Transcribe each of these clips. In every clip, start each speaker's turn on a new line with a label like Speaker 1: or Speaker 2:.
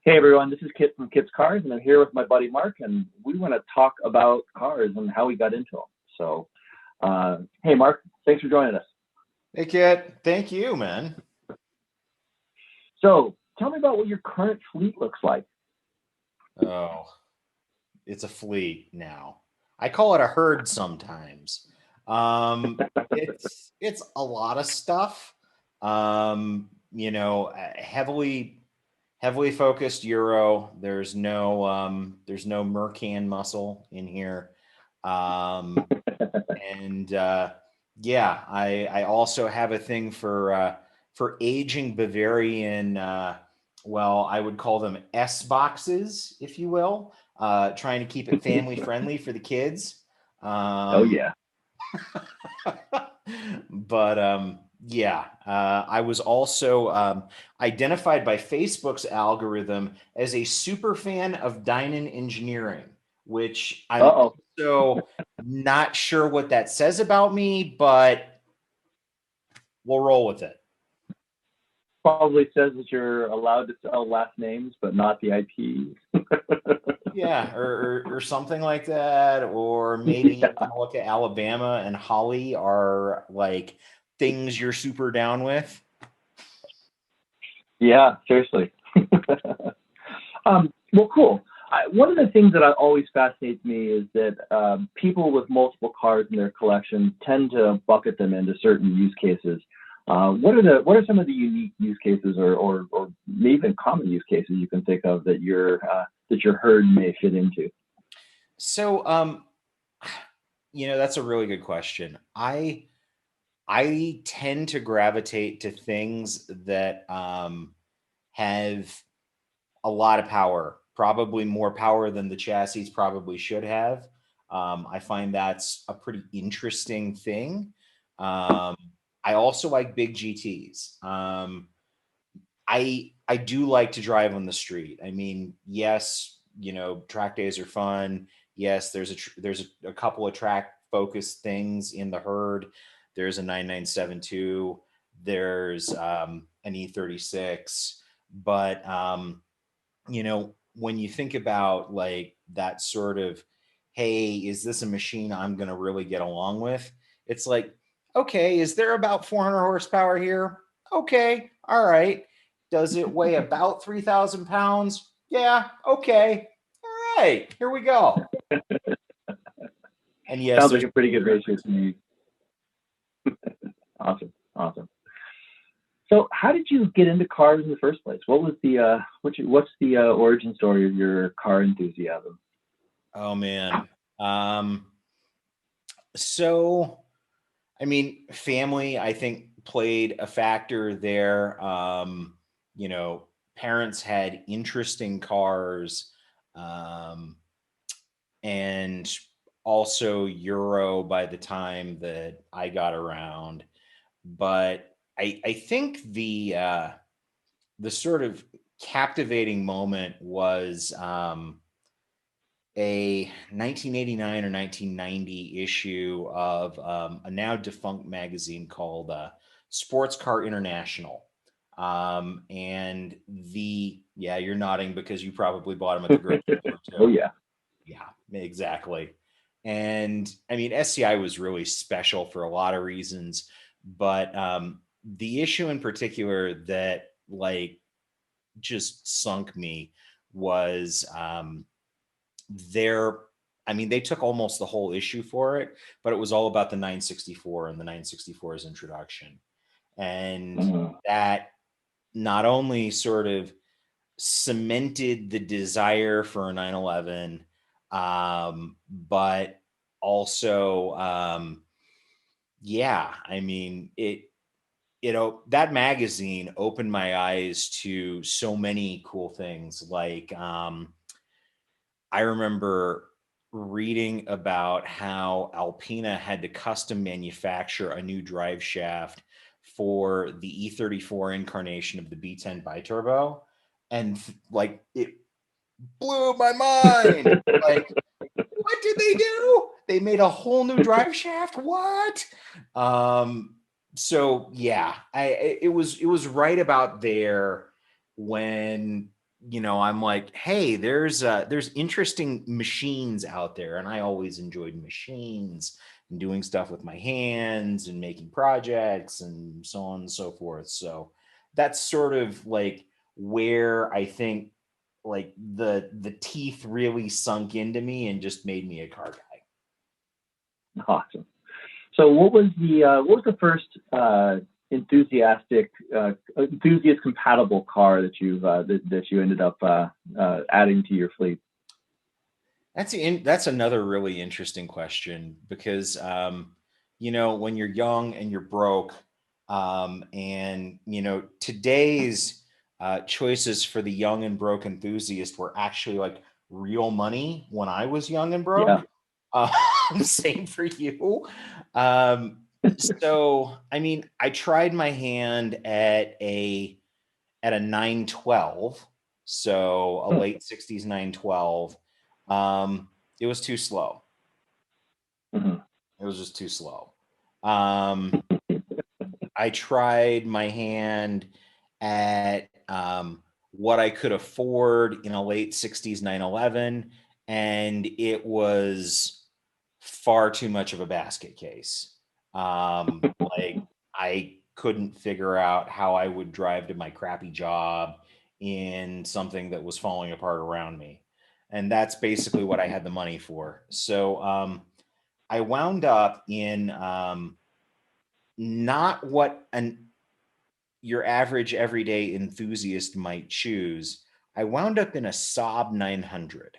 Speaker 1: Hey everyone, this is Kit from Kit's Cars, and I'm here with my buddy Mark, and we want to talk about cars and how we got into them. Hey Mark, thanks for joining us.
Speaker 2: Hey, Kit. Thank you, man.
Speaker 1: So, tell me about what your current fleet looks like.
Speaker 2: Oh, it's a fleet now. I call it a herd sometimes. It's a lot of stuff. Heavily focused Euro. There's no Mercan muscle in here. Um, and yeah, I also have a thing for aging Bavarian. Well, I would call them S boxes, if you will. Trying to keep it family friendly for the kids.
Speaker 1: Oh
Speaker 2: Um,
Speaker 1: yeah.
Speaker 2: but yeah, I was also identified by Facebook's algorithm as a super fan of Dynan Engineering, which I'm
Speaker 1: Uh-oh.
Speaker 2: also not sure what that says about me, but we'll roll with it.
Speaker 1: Probably says that you're allowed to sell last names, but not the IP.
Speaker 2: Yeah, or something like that, or maybe Angelica, Alabama, and Holly are like things you're super down with.
Speaker 1: Yeah, seriously. Well, cool. One of the things that always fascinates me is that people with multiple cars in their collection tend to bucket them into certain use cases. What are some of the unique use cases, or maybe even common use cases you can think of that your herd may fit into?
Speaker 2: So, that's a really good question. I tend to gravitate to things that have a lot of power, probably more power than the chassis probably should have. I find that's a pretty interesting thing. Um, I also like big GTs. I do like to drive on the street. I mean, yes, track days are fun. Yes, there's a couple of track focused things in the herd. There's a 9972. There's an E36, but when you think about like that sort of, hey, is this a machine I'm going to really get along with? It's like, okay, is there about 400 horsepower here? Okay, all right. Does it weigh about 3,000 pounds? Yeah, okay. All right, here we go. And yes,
Speaker 1: Sounds like
Speaker 2: there's
Speaker 1: a pretty good ratio to me. Awesome, awesome. So, how did you get into cars in the first place? What was what's the origin story of your car enthusiasm?
Speaker 2: Oh man. Um, so I mean, family, I think, played a factor there. You know, Parents had interesting cars, um, and also Euro by the time that I got around. But I think the sort of captivating moment was a 1989 or 1990 issue of a now defunct magazine called Sports Car International. And yeah, you're nodding because you probably bought them at the grocery store
Speaker 1: Oh
Speaker 2: too.
Speaker 1: yeah.
Speaker 2: Yeah, exactly. And I mean, SCI was really special for a lot of reasons, but the issue in particular that like just sunk me was their I mean, they took almost the whole issue for it, but it was all about the 964 and the 964's introduction. And
Speaker 1: Mhm.
Speaker 2: that not only sort of cemented the desire for a 911, but also, yeah, I mean, that magazine opened my eyes to so many cool things. Like, I remember reading about how Alpina had to custom manufacture a new drive shaft for the E34 incarnation of the B10 biturbo. And like it blew my mind. Like, what did they do? They made a whole new drive shaft. What? Um, so yeah, it was right about there when I'm like, hey, there's interesting machines out there, and I always enjoyed machines and doing stuff with my hands and making projects and so on and so forth. So that's sort of like where I think like the teeth really sunk into me and just made me a car guy.
Speaker 1: Awesome. So what was the first enthusiast compatible car that you ended up adding to your fleet?
Speaker 2: That's another really interesting question because when you're young and you're broke, and today's choices for the young and broke enthusiast were actually like real money when I was young and
Speaker 1: Yeah.
Speaker 2: broke. Uh, Same for you. So I mean, I tried my hand at a 912, so a
Speaker 1: Hmm.
Speaker 2: late 60s 912. It was too slow.
Speaker 1: Mhm.
Speaker 2: It was just too slow. Um, I tried my hand at what I could afford in a late 60s 911, and it was far too much of a basket case. Like I couldn't figure out how I would drive to my crappy job in something that was falling apart around me. And that's basically what I had the money for. So I wound up in not what your average everyday enthusiast might choose. I wound up in a Saab 900.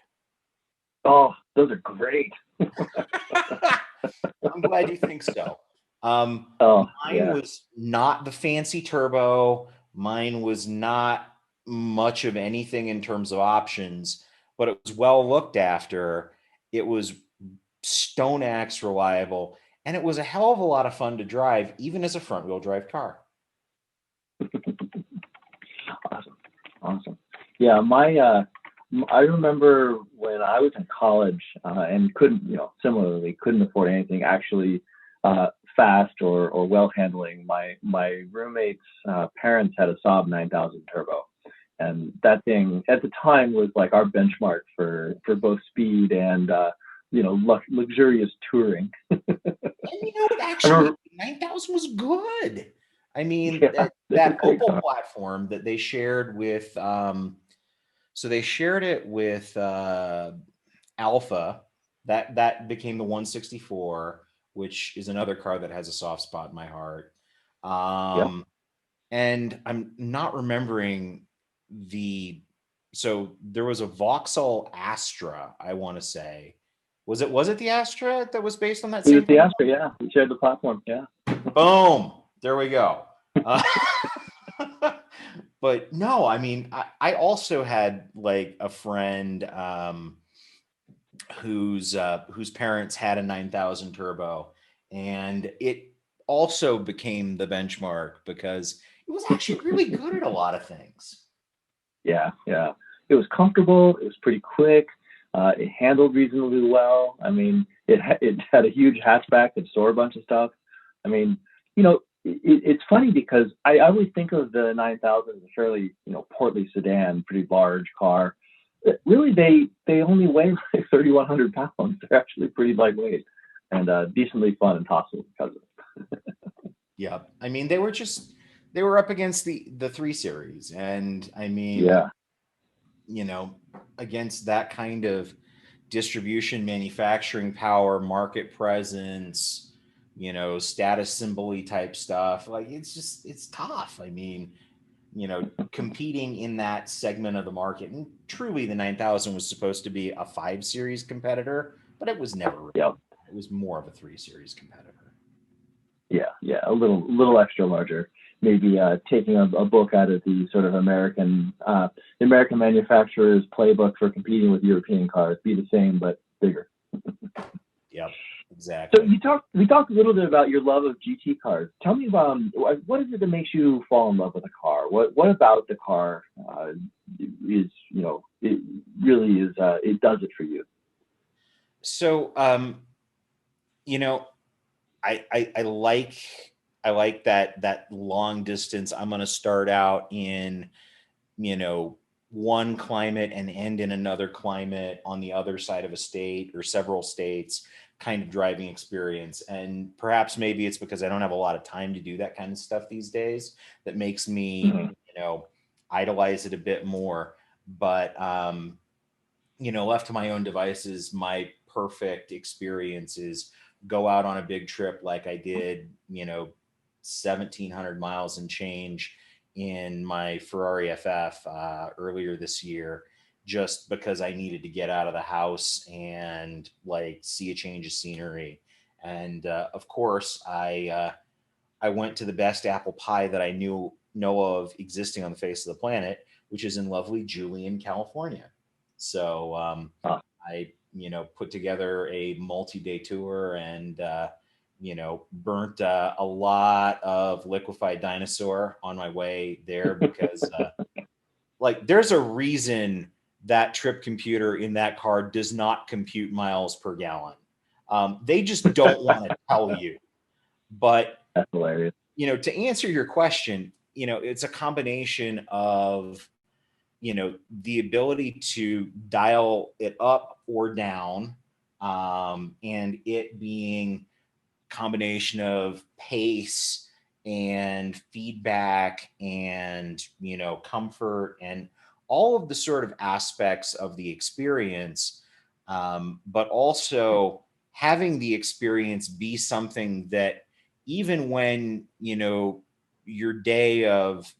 Speaker 1: Oh, those are great.
Speaker 2: I'm glad you think so.
Speaker 1: Oh,
Speaker 2: Mine
Speaker 1: yeah.
Speaker 2: was not the fancy turbo. Mine was not much of anything in terms of options, but it was well looked after. It was stone axe reliable, and it was a hell of a lot of fun to drive, even as a front wheel drive car.
Speaker 1: Awesome. Awesome. Yeah, I remember when I was in college and similarly couldn't afford anything actually fast or well handling. My roommate's parents had a Saab 9000 turbo, and that thing at the time was like our benchmark for both speed and luxurious touring.
Speaker 2: And it
Speaker 1: I
Speaker 2: actually
Speaker 1: remember,
Speaker 2: 9,000 was good. I mean,
Speaker 1: yeah, it's a
Speaker 2: that
Speaker 1: great
Speaker 2: Opel
Speaker 1: car.
Speaker 2: platform that they shared with so they shared it with Alpha. That became the 164, which is another car that has a soft spot in my heart.
Speaker 1: Yep.
Speaker 2: Um, and I'm not remembering the. So there was a Vauxhall Astra, I want to say. Was it the Astra that was based on that
Speaker 1: It was
Speaker 2: same
Speaker 1: the
Speaker 2: kind
Speaker 1: Astra, yeah. We shared the platform, yeah.
Speaker 2: of? Boom. There we go. Uh, but no, I mean, I also had like a friend whose parents had a 9000 turbo, and it also became the benchmark because it was actually really good at a lot of things.
Speaker 1: Yeah, yeah. It was comfortable. It was pretty quick. It handled reasonably well. I mean, it had a huge hatchback that stored a bunch of stuff. I mean, it's funny because I always think of the 9000 as a fairly portly sedan, pretty large car. But really, they only weigh like 3,100 pounds. They're actually pretty lightweight and decently fun and tossable because of it.
Speaker 2: Yeah, I mean they were up against the 3 series, and I mean,
Speaker 1: Yeah,
Speaker 2: you know, against that kind of distribution, manufacturing power, market presence, status symbol type stuff. Like it's tough. I mean, competing in that segment of the market. And truly the 9000 was supposed to be a 5 series competitor, but it was never really.
Speaker 1: yeah,
Speaker 2: It was more of a 3 series competitor.
Speaker 1: yeah, yeah. A little extra larger. Maybe taking a book out of the sort of American manufacturer's playbook for competing with European cars. Be the same but bigger.
Speaker 2: Yep,
Speaker 1: So
Speaker 2: exactly.
Speaker 1: we talked a little bit about your love of GT cars. Tell me about what is it that makes you fall in love with a car? What about the car is it really is it does it for you?
Speaker 2: So you know, I like that long distance. I'm going to start out in, you know, one climate and end in another climate on the other side of a state or several states kind of driving experience. And perhaps maybe it's because I don't have a lot of time to do that kind of stuff these days that makes me,
Speaker 1: Mhm.
Speaker 2: idolize it a bit more. But, left to my own devices, my perfect experience is go out on a big trip like I did, 1,700 miles and change in my Ferrari FF earlier this year, just because I needed to get out of the house and like see a change of scenery. And of course, I went to the best apple pie that I know of existing on the face of the planet, which is in lovely Julian, California. So
Speaker 1: Ah,
Speaker 2: I, put together a multi-day tour and, burnt a lot of liquefied dinosaur on my way there because, like, there's a reason that trip computer in that car does not compute miles per gallon. They just don't want to tell you. But
Speaker 1: that's hilarious.
Speaker 2: to answer your question, it's a combination of, the ability to dial it up or down, and it being combination of pace and feedback and, comfort and all of the sort of aspects of the experience, but also having the experience be something that even when, your day of,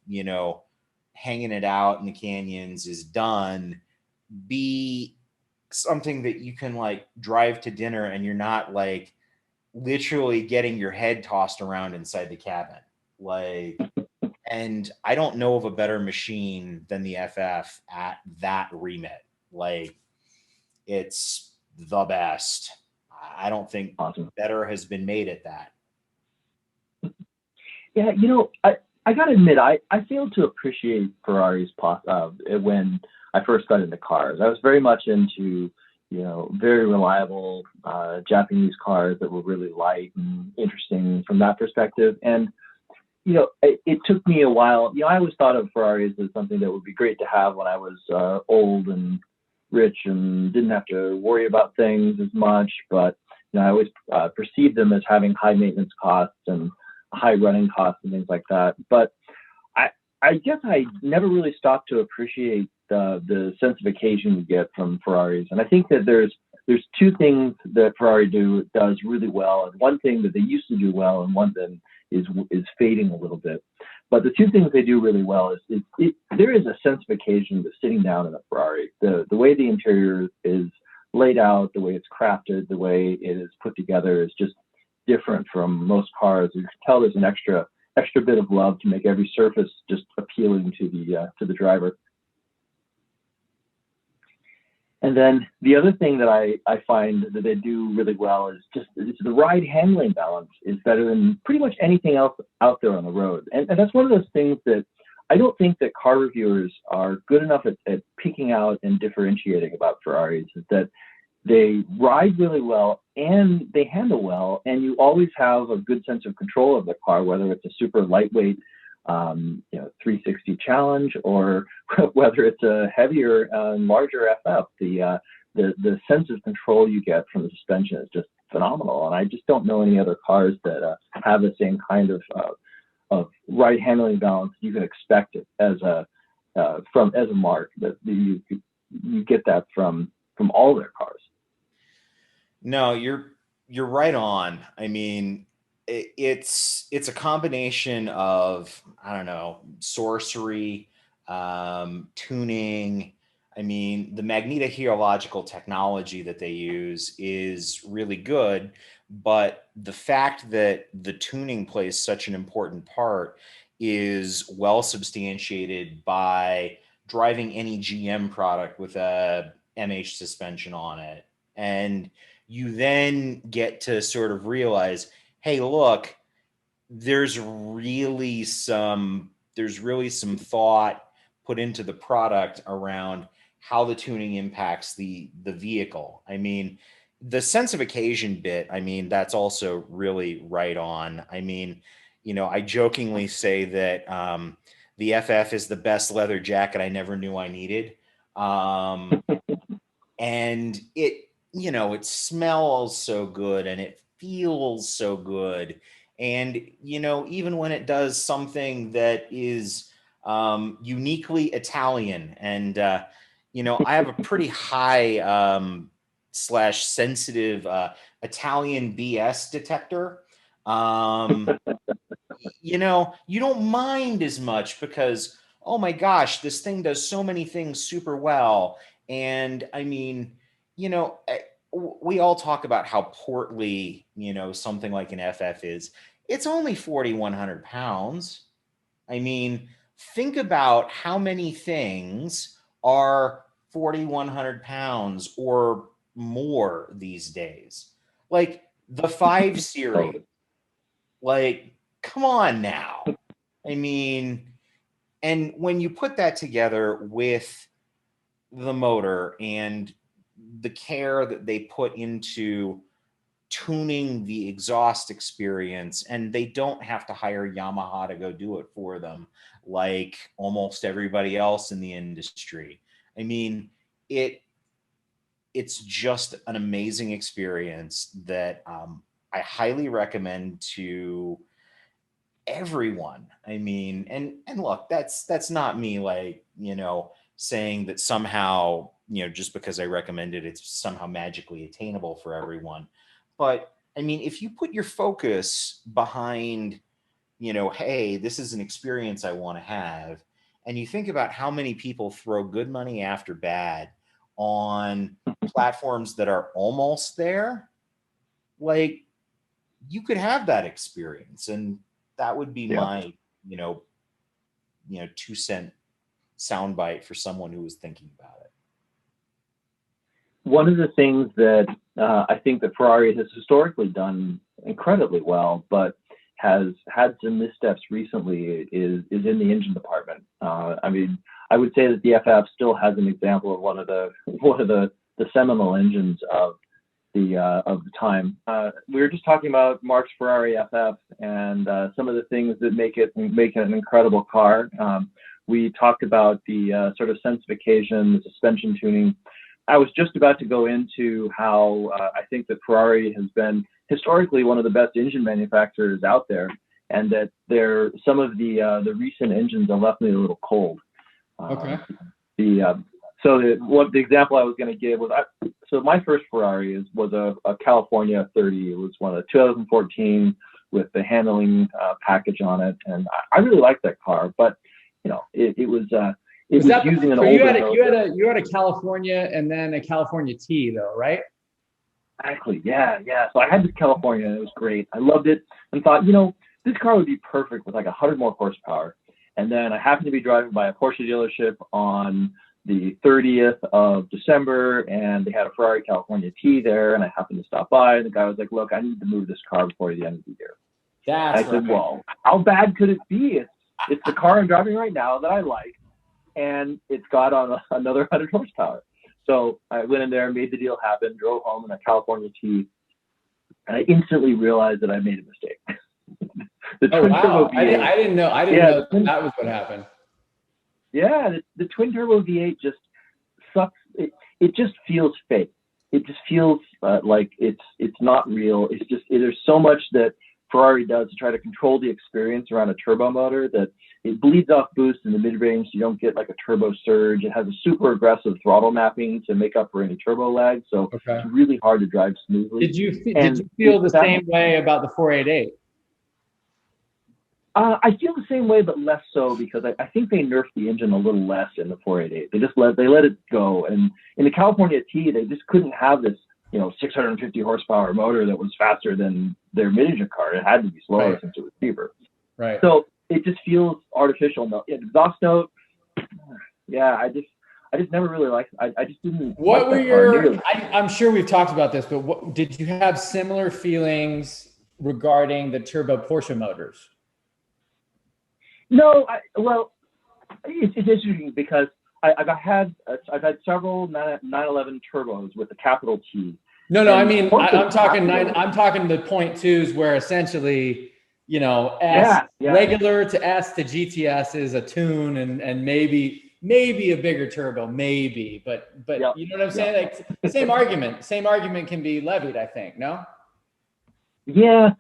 Speaker 2: hanging it out in the canyons is done, be something that you can like drive to dinner and you're not like literally getting your head tossed around inside the cabin. Like, and I don't know of a better machine than the FF at that remit. Like, it's the best. I don't think
Speaker 1: Awesome.
Speaker 2: better has been made at that.
Speaker 1: Yeah, I gotta admit, I failed to appreciate Ferrari's when I first got into cars. I was very much into, very reliable Japanese cars that were really light and interesting from that perspective. And it took me a while. I always thought of Ferraris as something that would be great to have when I was old and rich and didn't have to worry about things as much. But I always perceived them as having high maintenance costs and high running costs and things like that. But I guess I never really stopped to appreciate the sense of occasion you get from Ferraris. And I think that there's two things that Ferrari does really well, and one thing that they used to do well, and one thing is fading a little bit. But the two things they do really well is there is a sense of occasion to sitting down in a Ferrari. The way the interior is laid out, the way it's crafted, the way it is put together is just different from most cars. You can tell there's an extra bit of love to make every surface just appealing to the driver. And then the other thing that I find that they do really well is the ride handling balance is better than pretty much anything else out there on the road. And that's one of those things that I don't think that car reviewers are good enough at picking out and differentiating about Ferraris, is that they ride really well and they handle well, and you always have a good sense of control of the car, whether it's a super lightweight 360 challenge or whether it's a heavier larger FF. The sense of control you get from the suspension is just phenomenal, and I just don't know any other cars that have the same kind of ride handling balance you can expect it as a mark that you get that from all their cars.
Speaker 2: No, you're right on. I mean, it's a combination of, I don't know, sorcery, tuning. I mean, the magnetoheliological technology that they use is really good, but the fact that the tuning plays such an important part is well substantiated by driving any GM product with a MH suspension on it. And you then get to sort of realize, hey, look, there's really some thought put into the product around how the tuning impacts the vehicle. I mean, the sense of occasion bit, I mean, that's also really right on. I mean, I jokingly say that the FF is the best leather jacket I never knew I needed. And it, you know, it smells so good and it feels so good. And, you know, even when it does something that is uniquely Italian, and, you know, I have a pretty high slash sensitive Italian BS detector. You know, you don't mind as much because, oh my gosh, this thing does so many things super well. And I mean, you know, we all talk about how portly, you know, something like an FF is. It's only 4,100 pounds. I mean, think about how many things are 4,100 pounds or more these days. Like the 5 Series, like, come on now. I mean, and when you put that together with the motor and the care that they put into tuning the exhaust experience, and they don't have to hire Yamaha to go do it for them like almost everybody else in the industry. I mean, it's just an amazing experience that I highly recommend to everyone. I mean, and look, that's not me, like, you know, saying that somehow, you know, just because I recommend it, it's somehow magically attainable for everyone. But I mean, if you put your focus behind, you know, hey, this is an experience I want to have, and you think about how many people throw good money after bad on platforms that are almost there, like, you could have that experience. And that would be
Speaker 1: Yeah.
Speaker 2: my, you know, 2 cent soundbite for someone who was thinking about it.
Speaker 1: One of the things that I think that Ferrari has historically done incredibly well, but has had some missteps recently, is in the engine department. I mean, I would say that the FF still has an example of one of the seminal engines of the time. We were just talking about Mark's Ferrari FF and some of the things that make it an incredible car. We talked about the sort of sensification, the suspension tuning. I was just about to go into how I think that Ferrari has been historically one of the best engine manufacturers out there, and that some of the recent engines have left me a little cold.
Speaker 3: Okay.
Speaker 1: The example I was going to give was, so my first Ferrari was a California 30. It was one of 2014 with the handling package on it, and I really liked that car. But you know, it was using an older.
Speaker 3: You had a California and then a California T though, right?
Speaker 1: Exactly. Yeah. So I had this California, and it was great. I loved it, and thought, you know, this car would be perfect with like 100 more horsepower. And then I happened to be driving by a Porsche dealership on the 30th of December, and they had a Ferrari California T there, and I happened to stop by, and the guy was like, look, I need to move this car before the end of the year. I said, well, how bad could it be? It's the car I'm driving right now that I like, and it's got another 100 horsepower. So I went in there, made the deal happen, drove home in a California T, and I instantly realized that I made a mistake.
Speaker 3: Turbo V8, I didn't know that was what happened.
Speaker 1: Yeah, the twin turbo V8 just sucks. It just feels fake. It just feels like it's not real. There's so much that Ferrari does to try to control the experience around a turbo motor that it bleeds off boost in the mid-range, so you don't get like a turbo surge. It has a super aggressive throttle mapping to make up for any turbo lag, so it's really hard to drive smoothly.
Speaker 3: Did you feel the same way about the 488?
Speaker 1: I feel the same way, but less so, because I think they nerfed the engine a little less in the 488. They let it go, and in the California T, they just couldn't have this, you know, 650 horsepower motor that was faster than their mid-engine car. It had to be slower since it was cheaper.
Speaker 3: Right.
Speaker 1: So it just feels artificial. No, exhaust note. Yeah, I just never really liked. I just didn't.
Speaker 3: What were your? I'm sure we've talked about this, but what did you have similar feelings regarding the turbo Porsche motors?
Speaker 1: No, it's interesting because I've had several 911 turbos with a capital T.
Speaker 3: No, I mean I'm talking the .2s where essentially you know, regular to S to GTS is a tune and maybe a bigger turbo, maybe, but you know what I'm saying? Like same argument can be levied, I think, no?
Speaker 1: Yeah.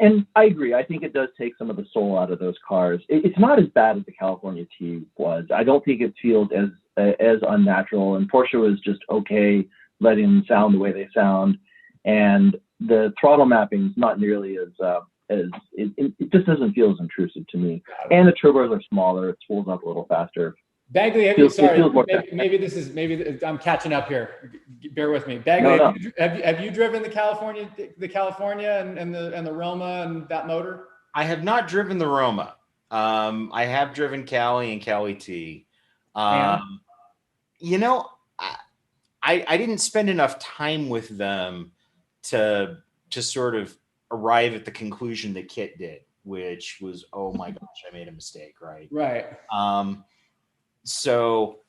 Speaker 1: And I agree. I think it does take some of the soul out of those cars. It's not as bad as the California T was. I don't think it feels as unnatural, and Porsche was just okay letting them sound the way they sound. And the throttle mapping is not nearly as it just doesn't feel as intrusive to me. And the turbos are smaller. It spools up a little faster.
Speaker 3: Bagley, maybe I'm catching up here. Bear with me. Bagley,
Speaker 1: no.
Speaker 3: Have you driven the California and the Roma and that motor?
Speaker 2: I have not driven the Roma. I have driven Cali and Cali T. You know, I didn't spend enough time with them to sort of arrive at the conclusion that Kit did, which was, oh my gosh, I made a mistake, right?
Speaker 3: Right.
Speaker 2: So,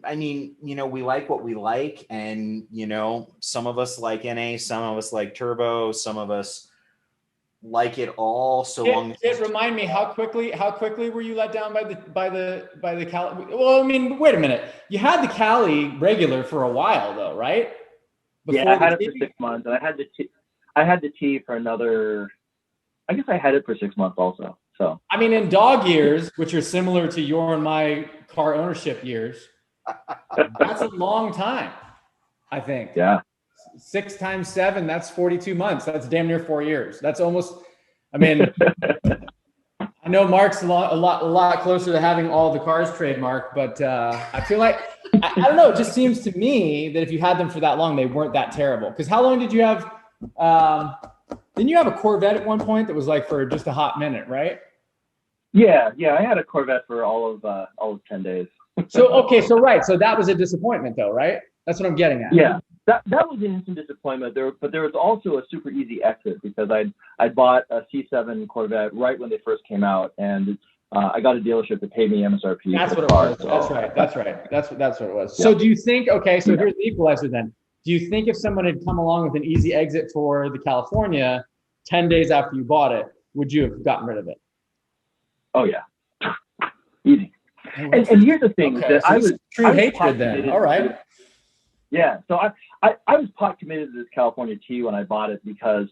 Speaker 2: I mean, you know, we like what we like, and, you know, some of us like NA, some of us like turbo, some of us like it all. So long as
Speaker 3: remind me, how quickly were you let down by the Cali? Well, I mean, wait a minute. You had the Cali regular for a while though, right?
Speaker 1: I had it for 6 months, and I had the T for another, I guess I had it for 6 months also. So,
Speaker 3: I mean, in dog years, which are similar to your and my car ownership years, that's a long time, I think.
Speaker 1: Yeah.
Speaker 3: 6 times 7, that's 42 months. That's damn near 4 years. That's almost, I mean, I know Mark's a lot closer to having all the cars trademarked, but I feel like, I don't know, it just seems to me that if you had them for that long, they weren't that terrible. Because how long did you have, didn't you have a Corvette at one point that was like for just a hot minute, right?
Speaker 1: Yeah, I had a Corvette for all of 10 days.
Speaker 3: So that was a disappointment though, right? That's what I'm getting at.
Speaker 1: Yeah, that was an instant disappointment. But there was also a super easy exit because I bought a C7 Corvette right when they first came out, and I got a dealership that paid me MSRP.
Speaker 3: That's what it was. So. That's right. That's what it was. Yeah. So do you think? Okay, so here's the equalizer then. Do you think if someone had come along with an easy exit for the California 10 days after you bought it, would you have gotten rid of it?
Speaker 1: Oh yeah, easy. And here's the thing that I was
Speaker 3: true hatred then. All right.
Speaker 1: Yeah, so I was pot committed to this California T when I bought it because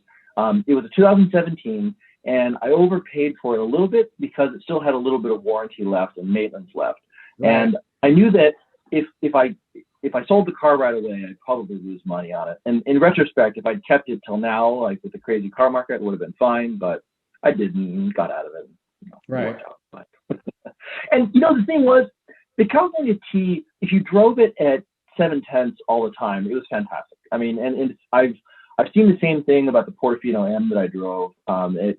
Speaker 1: it was a 2017, and I overpaid for it a little bit because it still had a little bit of warranty left and maintenance left. Right. And I knew that if I sold the car right away, I'd probably lose money on it. And in retrospect, if I'd kept it till now, like with the crazy car market, it would have been fine. But I didn't and got out of it. You know,
Speaker 3: right.
Speaker 1: And you know, the thing was, the California T, if you drove it at 7/10 all the time, it was fantastic. I mean, and I've seen the same thing about the Portofino M that I drove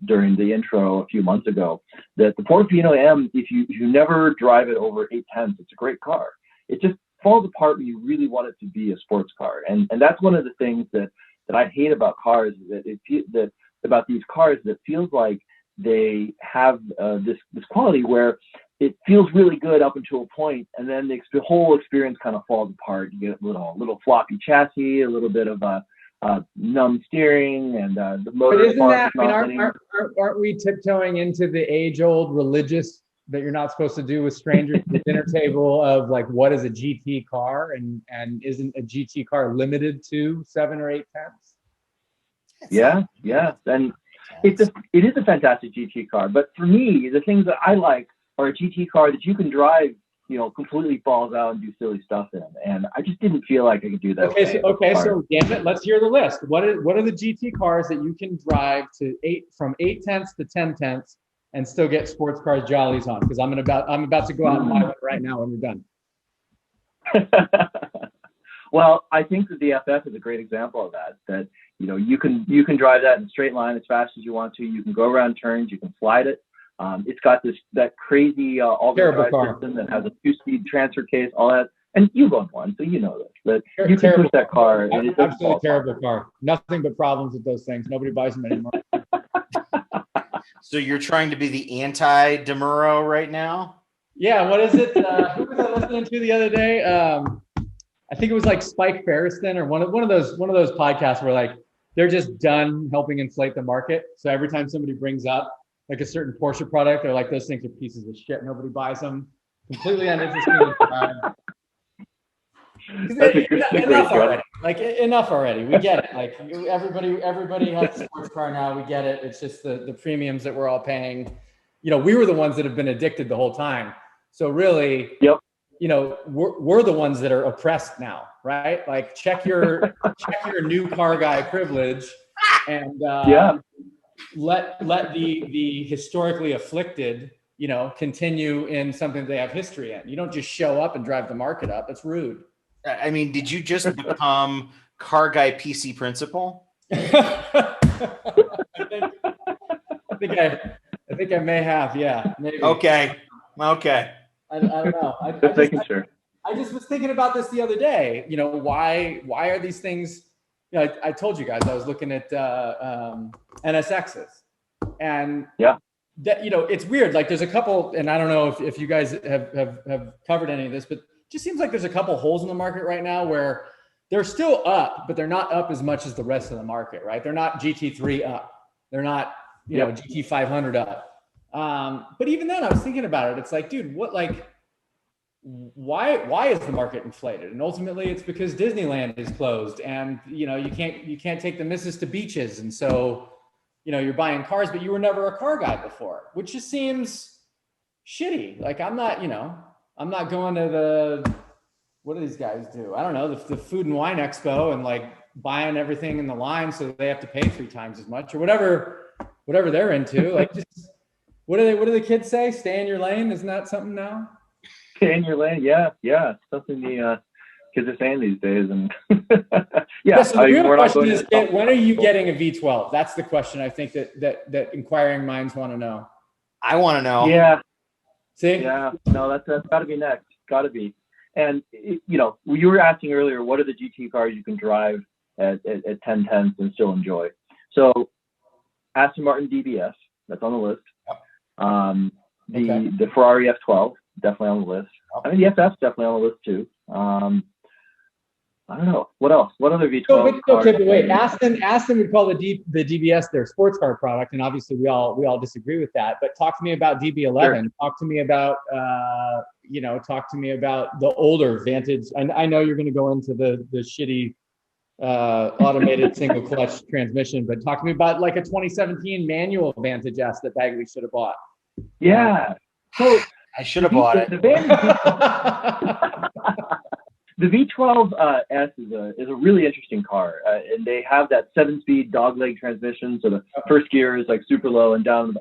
Speaker 1: during the intro a few months ago. That the Portofino M, if you never drive it over 8/10, it's a great car. It just falls apart when you really want it to be a sports car, and that's one of the things that I hate about cars, is that about these cars, that feels like they have this quality where it feels really good up until a point, and then the whole experience kind of falls apart. You get a little floppy chassis, a little bit of numb steering, and the motor.
Speaker 3: But isn't that? I mean, aren't we tiptoeing into the age-old religious that you're not supposed to do with strangers at the dinner table of like, what is a GT car, and isn't a GT car limited to 7 or 8/10?
Speaker 1: Yeah, and it is a fantastic GT car. But for me, the things that I like are a GT car that you can drive, you know, completely balls out and do silly stuff in. And I just didn't feel like I could do that.
Speaker 3: So damn it, let's hear the list. What are the GT cars that you can drive to from 8/10 to 10/10 and still get sports cars jollies on? Because I'm about to go out and buy one right now when we're done.
Speaker 1: Well, I think that the FF is a great example of that. That, you know, you can drive that in a straight line as fast as you want to. You can go around turns. You can slide it. It's got that crazy all-wheel drive system that has a 2-speed transfer case, all that. And you've owned one, so you know this. But you can push that car. And it
Speaker 3: absolutely terrible car. Nothing but problems with those things. Nobody buys them anymore.
Speaker 2: So you're trying to be the anti-Demuro right now?
Speaker 3: Yeah. What is it? Who was I listening to the other day? I think it was like Spike Ferriston or one of those podcasts where like they're just done helping inflate the market. So every time somebody brings up like a certain Porsche product, they're like, those things are pieces of shit. Nobody buys them. Completely uninteresting. Enough already. Like enough already. We get it. Like everybody has a sports car now. We get it. It's just the premiums that we're all paying. You know, we were the ones that have been addicted the whole time. So really,
Speaker 1: Yep.
Speaker 3: You know, we're the ones that are oppressed now, right? Like check your new car guy privilege, and let the historically afflicted, you know, continue in something they have history in. You don't just show up and drive the market up. That's rude.
Speaker 2: I mean, did you just become car guy PC principal?
Speaker 3: I think I may have. Yeah. Maybe.
Speaker 2: Okay.
Speaker 3: I don't know. I just was thinking about this the other day. You know, why are these things? You know, I told you guys I was looking at NSXs, and that, you know, it's weird. Like there's a couple, and I don't know if you guys have covered any of this, but it just seems like there's a couple holes in the market right now where they're still up, but they're not up as much as the rest of the market, right? They're not GT3 up. They're not, you know, GT500 up. But even then I was thinking about it. It's like, dude, what, like, why is the market inflated? And ultimately it's because Disneyland is closed, and, you know, you can't take the missus to beaches. And so, you know, you're buying cars, but you were never a car guy before, which just seems shitty. Like I'm not going to the, what do these guys do? I don't know, the Food and Wine Expo and like buying everything in the line so they have to pay 3 times as much or whatever they're into. Like, just what do the kids say? Stay in your lane. Isn't that something now?
Speaker 1: Stay in your lane. Yeah. Something the kids are saying these days. And
Speaker 3: So the real question is, when are you getting a V12? That's the question I think that inquiring minds want to know.
Speaker 2: I want to know.
Speaker 1: Yeah.
Speaker 3: See?
Speaker 1: Yeah. No, that's got to be next. Got to be. And, you know, you were asking earlier, what are the GT cars you can drive at 10/10 and still enjoy? So Aston Martin DBS, that's on the list. The Ferrari F12, definitely on the list. I mean, the FF's definitely on the list too. I don't know. What else? What other V12 cars?
Speaker 3: Okay, but wait. Aston would call the DBS their sports car product, and obviously we all disagree with that. But talk to me about DB11. Sure. Talk to me about the older Vantage. I know you're going to go into the shitty automated single clutch transmission, but talk to me about like a 2017 manual Vantage S that Bagley should have bought.
Speaker 1: Yeah. So
Speaker 2: I should have bought it.
Speaker 1: The V12 S is a really interesting car, and they have that 7-speed dogleg transmission. So the first gear is like super low and down,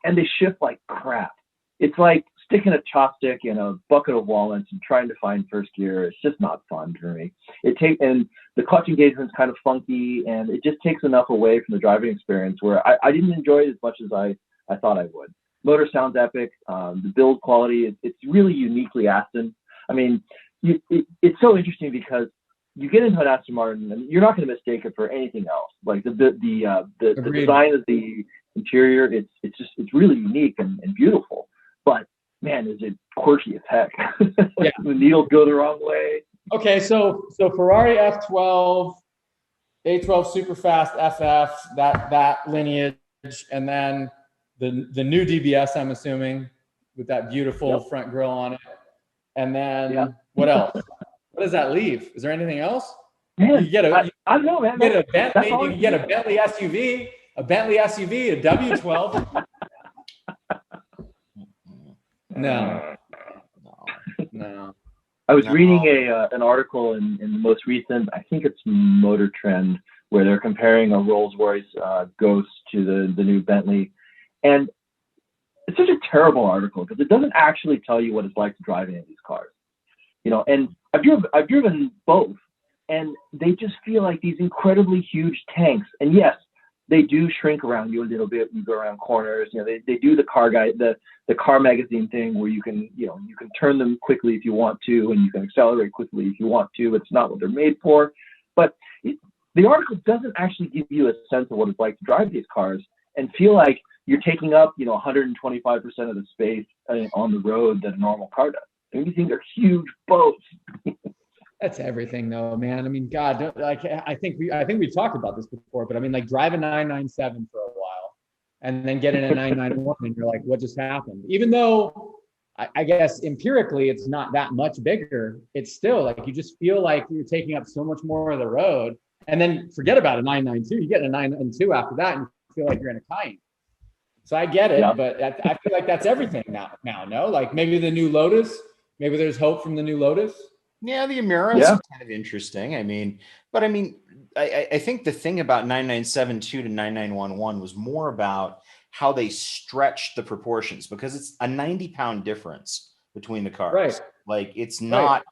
Speaker 1: and they shift like crap. It's like sticking a chopstick in a bucket of walnuts and trying to find first gear. It's just not fun for me. And the clutch engagement's kind of funky, and it just takes enough away from the driving experience where I didn't enjoy it as much as I thought I would. Motor sounds epic. The build quality, it's really uniquely Aston. I mean, it's so interesting because you get into an Aston Martin and you're not going to mistake it for anything else. Like the design of the interior, it's really unique and beautiful. But man, is it quirky as heck. Yeah. The needles go the wrong way.
Speaker 3: Okay, so Ferrari F12, A12 Superfast FF, that lineage, and then the new DBS, I'm assuming, with that beautiful front grille on it. And then what else? What does that leave? Is there anything else?
Speaker 1: Man,
Speaker 3: you get
Speaker 1: I don't know, man.
Speaker 3: You can get a Bentley SUV, a W12. No.
Speaker 1: I was reading an article in the most recent, I think it's Motor Trend, where they're comparing a Rolls-Royce Ghost to the new Bentley. And it's such a terrible article because it doesn't actually tell you what it's like to drive any of these cars. You know, and I've driven both, and they just feel like these incredibly huge tanks. And yes, they do shrink around you a little bit when you go around corners. You know, they do the car magazine thing where you can turn them quickly if you want to, and you can accelerate quickly if you want to. It's not what they're made for. But the article doesn't actually give you a sense of what it's like to drive these cars and feel like you're taking up, 125% of the space on the road that a normal car does. And these things are huge boats.
Speaker 3: That's everything though, man. I mean, God, like I think we've talked about this before, but I mean, like drive a 997 for a while and then get in a 991 and you're like, what just happened? Even though I guess empirically it's not that much bigger, it's still like you just feel like you're taking up so much more of the road. And then forget about a 992, you get a 992 after that and you feel like you're in a Cayenne. So I get it, but I feel like that's everything now, no? Like maybe the new Lotus, maybe there's hope from the new Lotus.
Speaker 2: Yeah, the Emira is kind of interesting. I mean, I think the thing about 9972 to 9911 was more about how they stretched the proportions, because it's a 90-pound difference between the cars.
Speaker 3: Right.
Speaker 2: Like it's not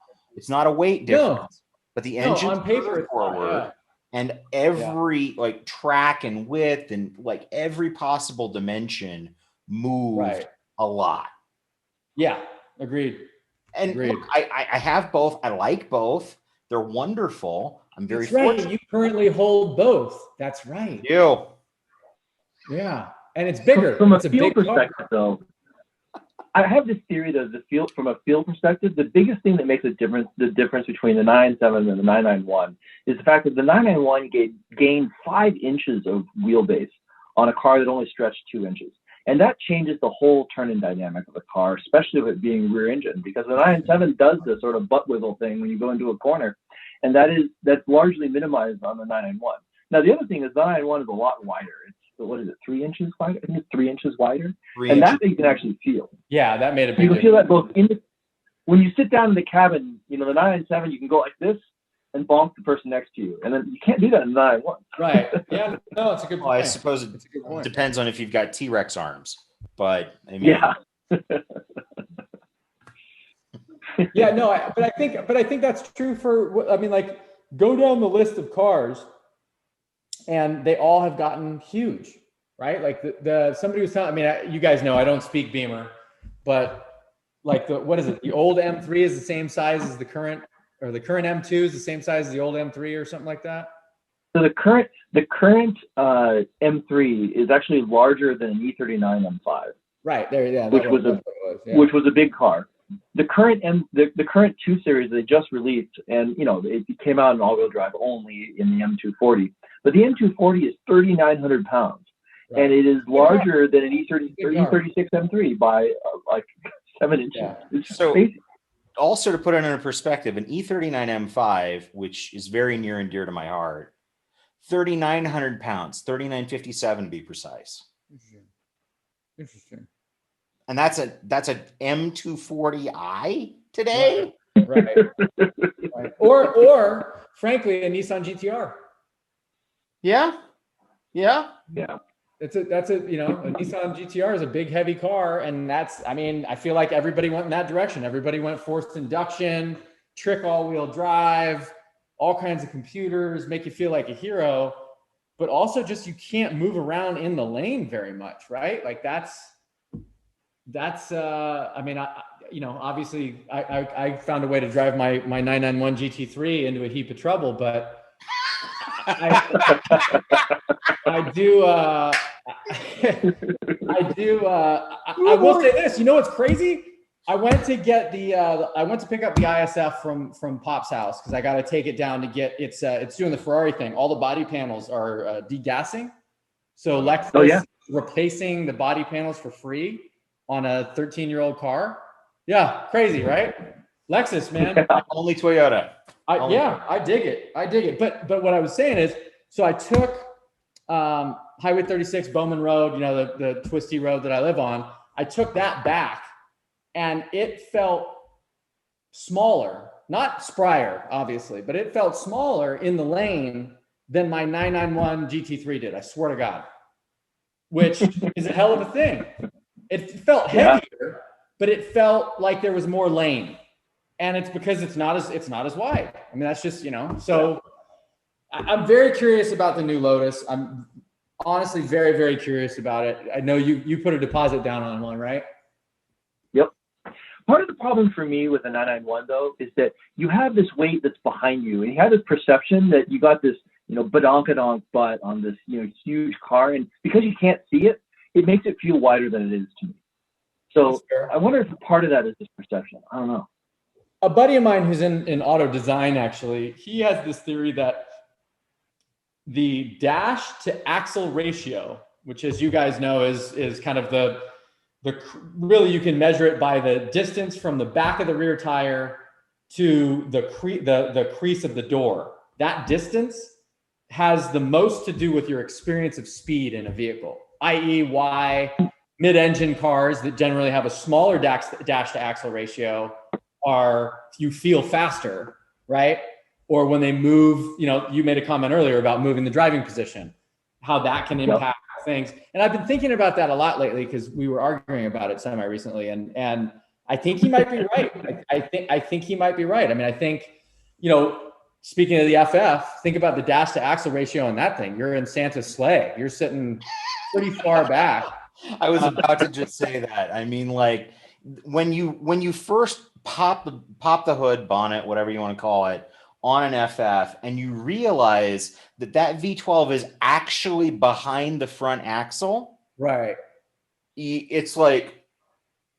Speaker 2: a weight difference, but the engine
Speaker 3: on paper
Speaker 2: forward and every like track and width and like every possible dimension moved a lot.
Speaker 3: Yeah, agreed.
Speaker 2: And look, I have both. I like both. They're wonderful. I'm very
Speaker 3: fortunate. You currently hold both. That's right.
Speaker 2: You.
Speaker 3: Yeah. And it's bigger.
Speaker 1: From a
Speaker 3: it's
Speaker 1: field perspective, though, I have this theory that from a field perspective, the biggest thing that makes the difference between the 997 and the 991 is the fact that the 991 gained 5 inches of wheelbase on a car that only stretched 2 inches. And that changes the whole turning dynamic of the car, especially with it being rear engine, because the 997 does this sort of butt wiggle thing when you go into a corner. And that's largely minimized on the 991. Now, the other thing is the 991 is a lot wider. It's, what is it, 3 inches wider? I think it's 3 inches wider. That you can actually feel.
Speaker 3: Yeah, that made a big difference.
Speaker 1: You can feel that both when you sit down in the cabin, the 997, you can go like this and bonk the person next to you. And then you can't do that in the 991.
Speaker 3: Right. Yeah, no, it's a good point.
Speaker 2: Well, I suppose it depends on if you've got T-Rex arms. But, I mean.
Speaker 1: Yeah.
Speaker 3: Yeah, no, but I think that's true for, I mean, like, go down the list of cars and they all have gotten huge, right? Like somebody was telling, I mean, you guys know I don't speak Beamer, but like what is it? The old M3 is the same size as the current, or the current M2 is the same size as the old M3 or something like that?
Speaker 1: So the current M3 is actually larger than an E39 M5.
Speaker 3: Right there, yeah.
Speaker 1: Which was a big car. The current the current 2 Series they just released, and it came out in all-wheel drive only in the M240. But the M240 is 3,900 pounds, and it is larger than an E36 M3 by like 7 inches.
Speaker 2: Yeah.
Speaker 1: It's so crazy.
Speaker 2: Also, to put it into perspective, an E39 M5, which is very near and dear to my heart, 3,900 pounds, 3,957 to be precise.
Speaker 3: Interesting.
Speaker 2: And that's a M240i today?
Speaker 3: Right. Or frankly, a Nissan GTR.
Speaker 2: Yeah.
Speaker 3: That's a Nissan GTR is a big, heavy car, and I feel like everybody went in that direction. Everybody went forced induction, trick all-wheel drive, all kinds of computers, make you feel like a hero, but also just you can't move around in the lane very much, right? Like that's I mean, obviously I found a way to drive my 991 GT3 into a heap of trouble, but I will say this. You know what's crazy? I went to pick up the ISF from Pop's house because I got to take it down to get it's doing the Ferrari thing. All the body panels are degassing, so Lexus replacing the body panels for free on a 13-year-old car. Yeah, crazy, right? Lexus, man.
Speaker 2: Only Toyota.
Speaker 3: I dig it. But what I was saying is, so I took Highway 36 Bowman Road, the twisty road that I live on. I took that back, and it felt smaller, not sprier, obviously, but it felt smaller in the lane than my 991 GT3 did. I swear to God, which is a hell of a thing. It felt heavier, but it felt like there was more lane. And it's because it's not as wide. I mean, that's just, so I'm very curious about the new Lotus. I'm honestly very, very curious about it. I know you put a deposit down on one, right?
Speaker 1: Yep. Part of the problem for me with the 991 though, is that you have this weight that's behind you, and you have this perception that you got this, badonkadonk butt on this, huge car. And because you can't see it, it makes it feel wider than it is to me. So I wonder if part of that is this perception. I don't know.
Speaker 3: a buddy of mine who's in auto design, actually, he has this theory that the dash to axle ratio, which, as you guys know, is kind of the really, you can measure it by the distance from the back of the rear tire to the crease of the door. That distance has the most to do with your experience of speed in a vehicle, i.e. why mid-engine cars that generally have a smaller dash to axle ratio you feel faster, right? Or when they move, you made a comment earlier about moving the driving position, how that can impact things. And I've been thinking about that a lot lately because we were arguing about it semi-recently, and I think he might be right. I think he might be right. I mean, I think, speaking of the FF, think about the dash to axle ratio on that thing. You're in Santa's sleigh. You're sitting pretty far back.
Speaker 2: I was about to just say that. I mean, like when you first pop the hood, bonnet, whatever you want to call it, on an FF, and you realize that V12 is actually behind the front axle.
Speaker 3: Right.
Speaker 2: It's like,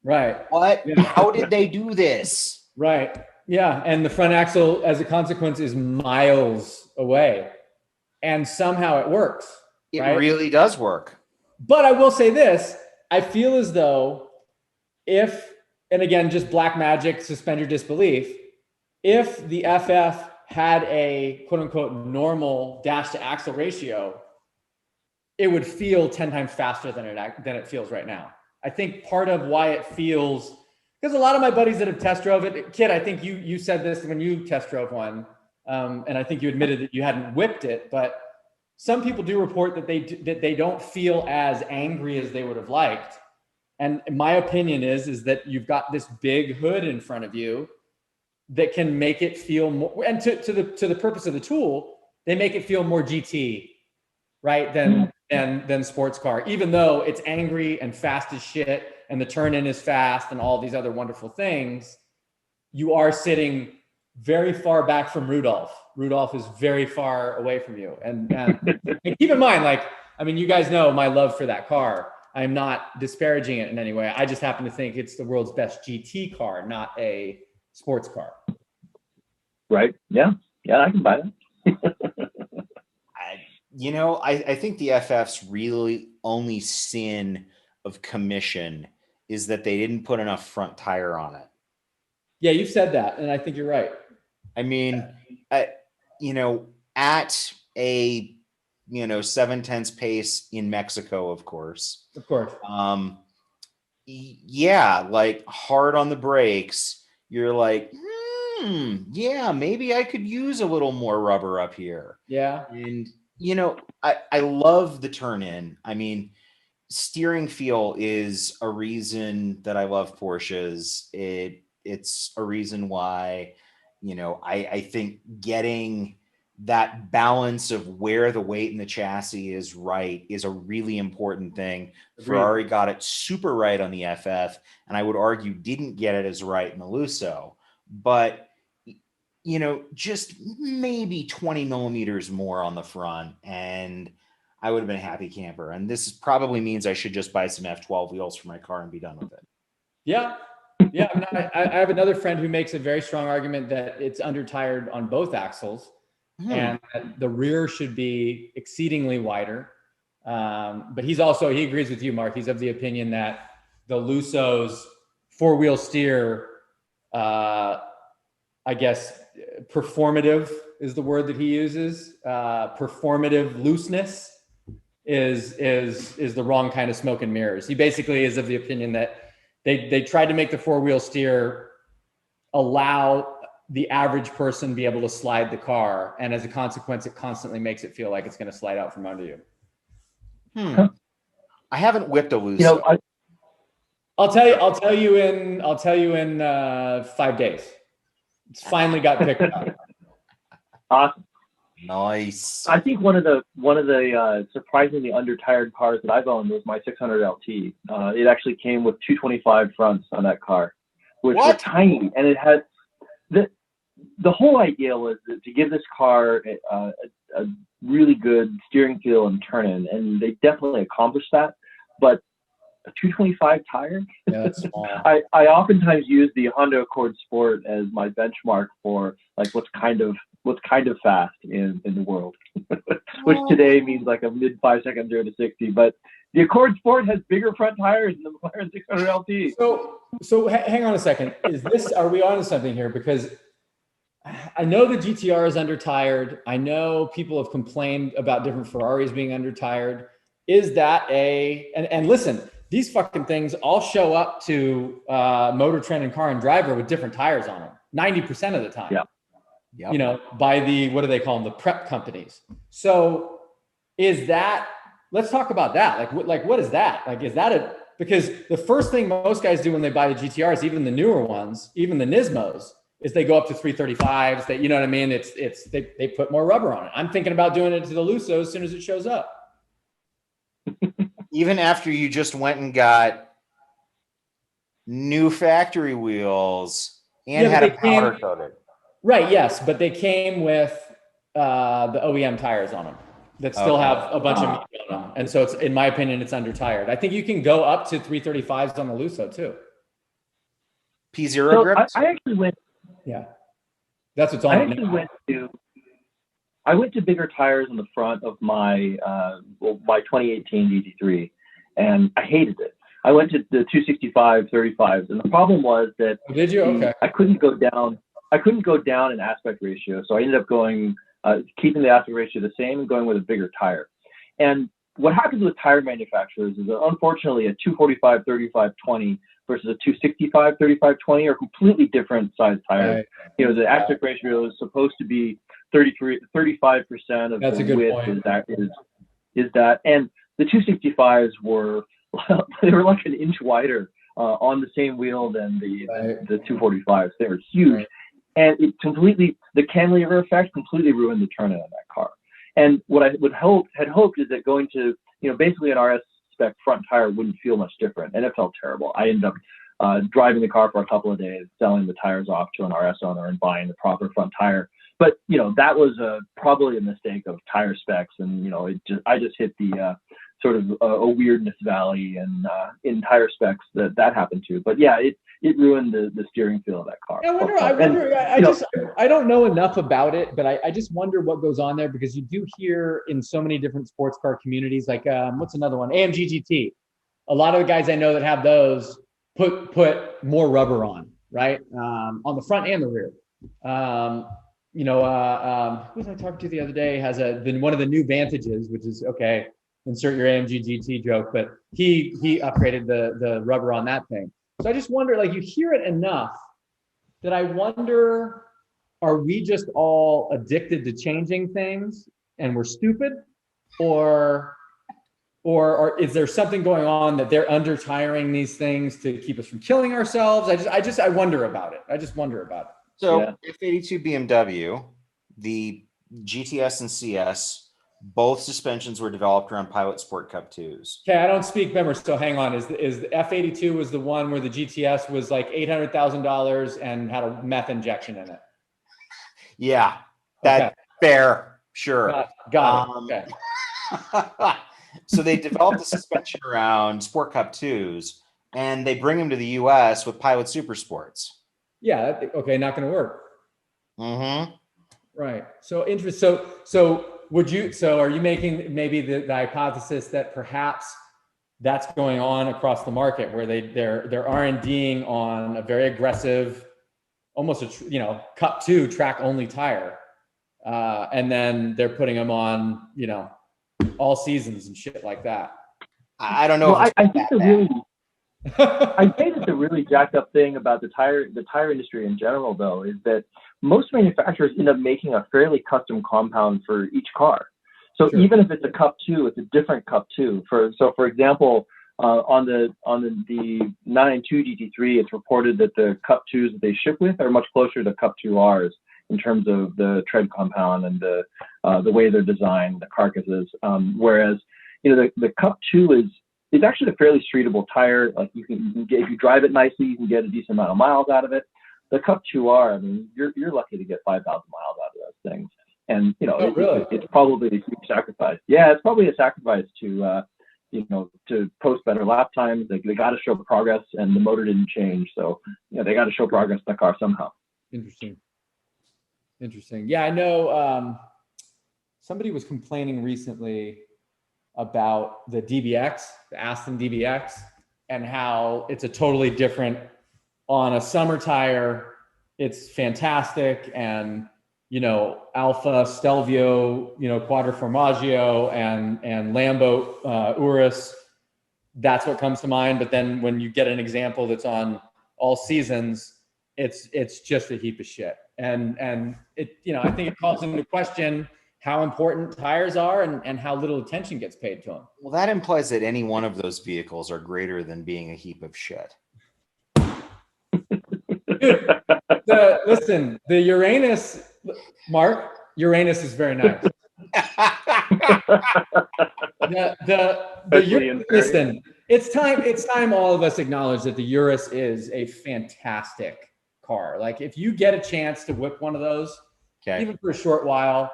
Speaker 3: right.
Speaker 2: What? Yeah. How did they do this?
Speaker 3: Right. Yeah. And the front axle, as a consequence, is miles away. And somehow it works.
Speaker 2: It really does work.
Speaker 3: But I will say this, I feel as though and again, just black magic, suspend your disbelief, if the FF had a quote unquote normal dash to axle ratio, it would feel 10 times faster than it feels right now. I think part of why it feels, because a lot of my buddies that have test drove it, Kid, I think you said this when you test drove one, and I think you admitted that you hadn't whipped it, but some people do report that they don't feel as angry as they would have liked. And my opinion is that you've got this big hood in front of you that can make it feel more, and to the purpose of the tool, they make it feel more GT, right, than sports car, even though it's angry and fast as shit and the turn in is fast and all these other wonderful things. You are sitting very far back from Rudolph. Rudolph is very far away from you. And keep in mind, like, I mean, you guys know my love for that car. I'm not disparaging it in any way. I just happen to think it's the world's best GT car, not a sports car.
Speaker 1: Right. Yeah. Yeah, I can buy that.
Speaker 2: I think the FF's really only sin of commission is that they didn't put enough front tire on it.
Speaker 3: Yeah, you've said that, and I think you're right.
Speaker 2: I mean, at a 7/10 pace in Mexico, of course.
Speaker 3: Of course.
Speaker 2: Yeah, like hard on the brakes. You're like, yeah, maybe I could use a little more rubber up here.
Speaker 3: Yeah.
Speaker 2: And I love the turn in. I mean, steering feel is a reason that I love Porsches. It's a reason why, I think getting that balance of where the weight in the chassis is right is a really important thing. Agreed. Ferrari got it super right on the FF, and I would argue didn't get it as right in the Lusso. But, just maybe 20 millimeters more on the front, and I would have been a happy camper. And this probably means I should just buy some F12 wheels for my car and be done with it.
Speaker 3: Yeah. Yeah. I mean, I have another friend who makes a very strong argument that it's under-tired on both axles. And the rear should be exceedingly wider. But he agrees with you, Mark. He's of the opinion that the Lusso's four-wheel steer, I guess, performative is the word that he uses. Performative looseness is the wrong kind of smoke and mirrors. He basically is of the opinion that they tried to make the four-wheel steer allow the average person be able to slide the car, and as a consequence, it constantly makes it feel like it's going to slide out from under you.
Speaker 2: I haven't whipped a Lusso.
Speaker 3: I'll tell you in 5 days. It's finally got picked up.
Speaker 1: Awesome.
Speaker 2: Nice.
Speaker 1: I think one of the surprisingly under-tired cars that I've owned was my 600 LT. It actually came with 225 fronts on that car, which were tiny, and it had the whole idea was to give this car a really good steering feel and turn in, and they definitely accomplished that. But a 225 tire.
Speaker 3: Yeah, that's small.
Speaker 1: I oftentimes use the Honda Accord Sport as my benchmark for like what's kind of fast in the world, which today means like a mid 5 second 0 to 60. But the Accord Sport has bigger front tires than the McLaren 600 LT.
Speaker 3: So hang on a second. Are we on to something here? Because I know the GTR is undertired. I know people have complained about different Ferraris being undertired. Is that and listen, these fucking things all show up to Motor Trend and Car and Driver with different tires on them 90% of the time.
Speaker 1: Yeah.
Speaker 2: Yep.
Speaker 3: You know, by the, what do they call them? The prep companies. So is that, let's talk about that. Like what is that? Like, is that because the first thing most guys do when they buy the GTRs, even the newer ones, even the Nismos, is they go up to 335s. That, you know what I mean? They put more rubber on it. I'm thinking about doing it to the Lusso as soon as it shows up.
Speaker 2: Even after you just went and got new factory wheels and had a powder coated.
Speaker 3: Right, yes, but they came with the OEM tires on them that still have a bunch of meat on them. And so it's, in my opinion, it's undertired. I think you can go up to 335s on the Lusso too.
Speaker 2: P0 grips?
Speaker 1: I actually went.
Speaker 3: Yeah, that's what's on.
Speaker 1: I went to bigger tires on the front of my my 2018 GT3, and I hated it. I went to the 265 35s, and the problem was that
Speaker 3: did you? Okay.
Speaker 1: I couldn't go down. I couldn't go down in aspect ratio, so I ended up going keeping the aspect ratio the same and going with a bigger tire. And what happens with tire manufacturers is that unfortunately a 245 35 20 versus a 265 35 20 are completely different size tires. Right. You know, the aspect ratio is supposed to be 35% of
Speaker 3: That's
Speaker 1: the width is that, and the 265s were they were like an inch wider on the same wheel than the 245s. They were huge. Right. And it completely, the cantilever effect completely ruined the turn-in on that car. And what I had hoped is that going to, you know, basically an RS spec front tire wouldn't feel much different, and it felt terrible. I ended up driving the car for a couple of days, selling the tires off to an RS owner and buying the proper front tire. But, you know, that was probably a mistake of tire specs, and, you know, I just hit the sort of a weirdness valley and in tire specs that happened to. But yeah, it ruined the steering feel of that car.
Speaker 3: I don't know enough about it, but I just wonder what goes on there, because you do hear in so many different sports car communities, like what's another one? AMG GT. A lot of the guys I know that have those put more rubber on, right? On the front and the rear. Who was I talking to the other day has one of the new Vantages, which is okay. Insert your AMG GT joke, but he upgraded the rubber on that thing. So I just wonder, like, you hear it enough that I wonder, are we just all addicted to changing things and we're stupid, or is there something going on that they're under-tiring these things to keep us from killing ourselves? I wonder about it. I just wonder about it.
Speaker 2: So F82 BMW, the GTS and CS, both suspensions were developed around Pilot Sport Cup 2s.
Speaker 3: Okay, I don't speak memory, so hang on. Is the F82 was the one where the GTS was like $800,000 and had a meth injection in it?
Speaker 2: Yeah, that's fair. Sure.
Speaker 3: Got it. Okay.
Speaker 2: So they developed a suspension around Sport Cup 2s, and they bring them to the US with Pilot Super Sports.
Speaker 3: Yeah, okay, not going to work.
Speaker 2: Mm-hmm.
Speaker 3: Right. So interesting. So are you making maybe the hypothesis that perhaps that's going on across the market, where they're R&Ding on a very aggressive, almost Cup 2 track only tire, and then they're putting them on, all seasons and shit like that?
Speaker 2: I don't know.
Speaker 1: Well, I think I think that the really jacked up thing about the tire industry in general, though, is that most manufacturers end up making a fairly custom compound for each car. So sure. Even if it's a Cup 2, it's a different Cup 2. For example, on the 992 GT3, it's reported that the Cup 2s that they ship with are much closer to Cup 2Rs in terms of the tread compound and the way they're designed, the carcasses. Whereas the Cup 2 is actually a fairly streetable tire. Like you can get, if you drive it nicely, you can get a decent amount of miles out of it. The Cup 2R, I mean, you're lucky to get 5,000 miles out of those things. And really? it's probably a huge sacrifice. Yeah, it's probably a sacrifice to to post better lap times. They got to show progress, and the motor didn't change, so they got to show progress in the car somehow.
Speaker 3: Interesting. Yeah, I know somebody was complaining recently about the DBX, the Aston DBX, and how it's a totally different on a summer tire. It's fantastic, and Alfa Stelvio, Quadriformaggio, and Lambo Urus. That's what comes to mind. But then when you get an example that's on all seasons, it's just a heap of shit. And it, I think it calls into question how important tires are and how little attention gets paid to them.
Speaker 2: Well, that implies that any one of those vehicles are greater than being a heap of shit.
Speaker 3: Listen, the Uranus, Mark, Uranus is very nice. Listen, it's time all of us acknowledge that the Urus is a fantastic car. Like, if you get a chance to whip one of those, even for a short while,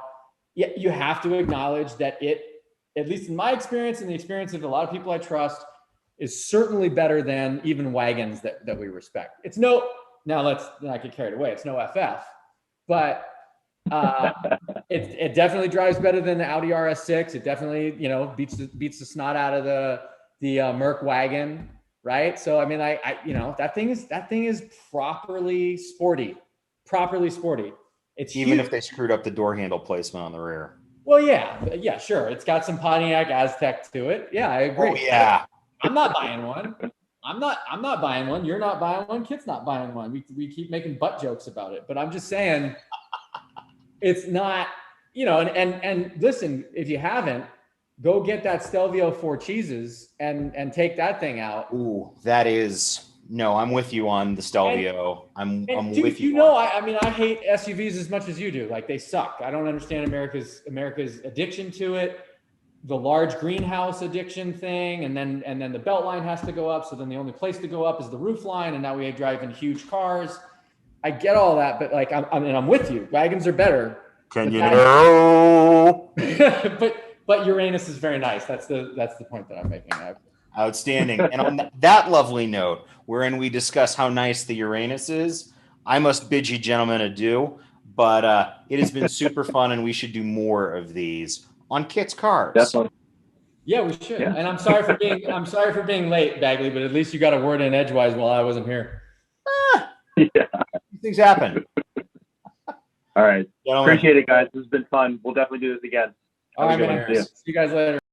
Speaker 3: you have to acknowledge that it, at least in my experience and the experience of a lot of people I trust, is certainly better than even wagons that we respect. It's no, now let's not get carried away. It's no FF, but it definitely drives better than the Audi RS6. It definitely, beats the snot out of the Merc wagon, right? So I mean, that thing is properly sporty. It's
Speaker 2: even
Speaker 3: huge.
Speaker 2: If they screwed up the door handle placement on the rear.
Speaker 3: Well, yeah, sure. It's got some Pontiac Aztec to it. Yeah, I agree.
Speaker 2: Oh yeah.
Speaker 3: I'm not buying one. I'm not buying one. You're not buying one. Kid's not buying one. We keep making butt jokes about it, but I'm just saying, it's not, and listen, if you haven't, go get that Stelvio 4 cheeses and take that thing out.
Speaker 2: Ooh, that is, no, I'm with you on the Stelvio. I'm
Speaker 3: dude,
Speaker 2: with you.
Speaker 3: I hate SUVs as much as you do. Like, they suck. I don't understand America's addiction to it. The large greenhouse addiction thing, and then the belt line has to go up. So then the only place to go up is the roof line, and now we drive in huge cars. I get all that, but like, I'm with you. Wagons are better.
Speaker 2: Can you know?
Speaker 3: but Uranus is very nice. That's the point that I'm making.
Speaker 2: Outstanding. And on that lovely note, wherein we discuss how nice the Uranus is, I must bid you gentlemen adieu. But it has been super fun, and we should do more of these on Kit's Cars.
Speaker 1: Definitely.
Speaker 3: Yeah, we should. Yeah. And I'm sorry for being late, Bagley, but at least you got a word in edgewise while I wasn't here.
Speaker 1: Yeah.
Speaker 2: Things happen.
Speaker 1: All right.
Speaker 2: Gentlemen.
Speaker 1: Appreciate it, guys. This has been fun. We'll definitely do this again.
Speaker 3: All right, man. See you guys later.